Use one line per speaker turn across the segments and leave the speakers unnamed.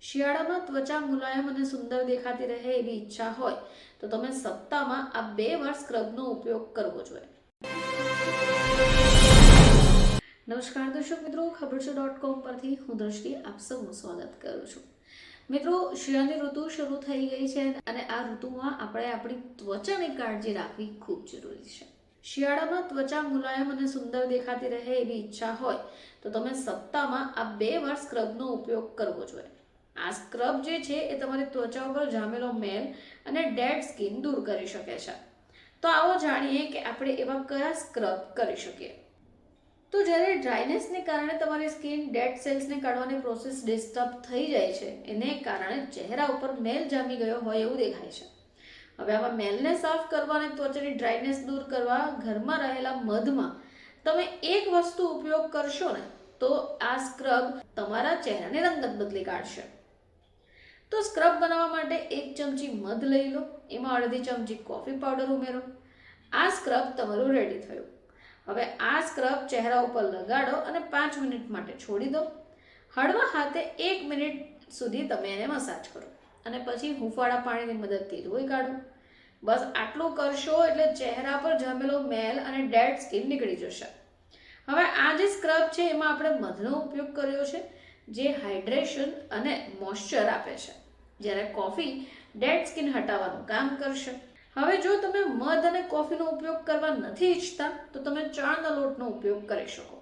શિયાળામાં ત્વચા મુલાયમ અને સુંદર દેખાતી રહે એવી ઈચ્છા હોય તો તમે સપ્તાહમાં આ 2 વાર સ્ક્રબનો ઉપયોગ કરવો જોઈએ. નમસ્કાર દર્શક મિત્રો, ખબર પરથી હું દ્રષ્ટિ આપ સૌનું સ્વાગત કરું છું. મિત્રો, શિયાળાની ઋતુ શરૂ થઈ ગઈ છે અને આ ઋતુમાં આપણે આપણી ત્વચાની કાળજી રાખવી ખૂબ જરૂરી છે. શિયાળામાં ત્વચા મુલાયમ અને સુંદર દેખાતી રહે એવી ઈચ્છા હોય તો તમે સપ્તાહમાં આ 2 વાર સ્ક્રબનો ઉપયોગ કરવો જોઈએ. આ સ્ક્રબ જે છે એ તમારી ત્વચા ઉપર જામેલો મેલ અને ડેડ સ્કિન દૂર કરી શકે છે. તો આવો જાણીએ કે આપણે એવા કયા સ્ક્રબ કરી શકીએ. તો જ્યારે ડ્રાયનેસને કારણે તમારી સ્કિન ડેડ સેલ્સને કાઢવાની પ્રોસેસ ડિસ્ટર્બ થઈ જાય છે, એને કારણે ચહેરા ઉપર મેલ જામી ગયો હોય એવું દેખાય છે. હવે આવા મેલને સાફ કરવા અને ત્વચાની ડ્રાયનેસ દૂર કરવા ઘરમાં રહેલા મધમાં તમે એક વસ્તુ ઉપયોગ કરશો ને તો આ સ્ક્રબ તમારા ચહેરાની રંગત બદલી કાઢશે. તો સ્ક્રબ બનાવવા માટે 1 ચમચી મધ લઈ લો, એમાં અડધી ચમચી કોફી પાવડર ઉમેરો. આ સ્ક્રબ તમારું રેડી થયું. હવે આ સ્ક્રબ ચહેરા ઉપર લગાડો અને 5 મિનિટ માટે છોડી દો. હળવા હાથે 1 મિનિટ સુધી તમે એને મસાજ કરો અને પછી હૂંફાળા પાણીની મદદથી ધોઈ કાઢો. બસ આટલું કરશો એટલે ચહેરા પર જામેલો મેલ અને ડેડ સ્કિન નીકળી જશે. હવે આ જે સ્ક્રબ છે એમાં આપણે મધનો ઉપયોગ કર્યો છે, જે હાઇડ્રેશન અને મોઇશ્ચર આપે છે, જ્યારે કોફી ડેડ સ્કિન હટાવવાનું કામ કરશે. હવે જો તમે મધ અને કોફીનો ઉપયોગ કરવા નથી ઈચ્છતા તો તમે ચણાના લોટનો ઉપયોગ કરી શકો.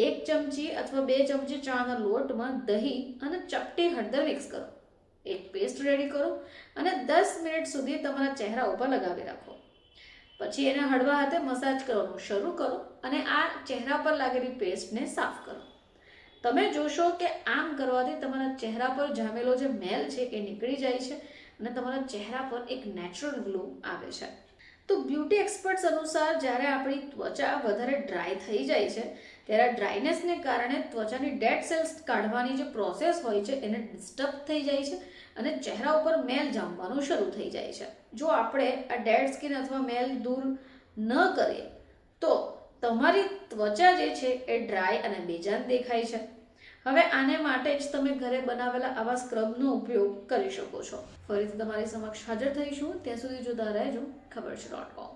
1 ચમચી અથવા 2 ચમચી ચણાના લોટમાં દહીં અને ચપટી હળદર મિક્સ કરો, એક પેસ્ટ રેડી કરો અને 10 મિનિટ સુધી તમારા ચહેરા ઉપર લગાવી રાખો. પછી એને હળવા હાથે મસાજ કરવાનું શરૂ કરો અને આ ચહેરા પર લાગેલી પેસ્ટને સાફ કરો. તમે જોશો કે આમ કરવાથી તમારા ચહેરા પર જામેલો જે મેલ છે એ નીકળી જાય છે અને તમારા ચહેરા પર એક નેચરલ ગ્લો આવે છે. તો બ્યુટી એક્સપર્ટ્સ અનુસાર જ્યારે આપણી ત્વચા વધારે ડ્રાય થઈ જાય છે ત્યારે ડ્રાયનેસને કારણે ત્વચાની ડેડ સેલ્સ કાઢવાની જે પ્રોસેસ હોય છે એને ડિસ્ટર્બ થઈ જાય છે અને ચહેરા ઉપર મેલ જામવાનું શરૂ થઈ જાય છે. જો આપણે આ ડેડ સ્કિન અથવા મેલ દૂર ન કરીએ તો તમારી ત્વચા જે છે એ ડ્રાય અને બેજાન દેખાય છે. હવે આને માટે જ તમે ઘરે બનાવેલા આવા સ્ક્રબનો ઉપયોગ કરી શકો છો. ફરીથી તમારી સમક્ષ હાજર થઈશું, ત્યાં સુધી જોતા રહેજો ખબર છે .com.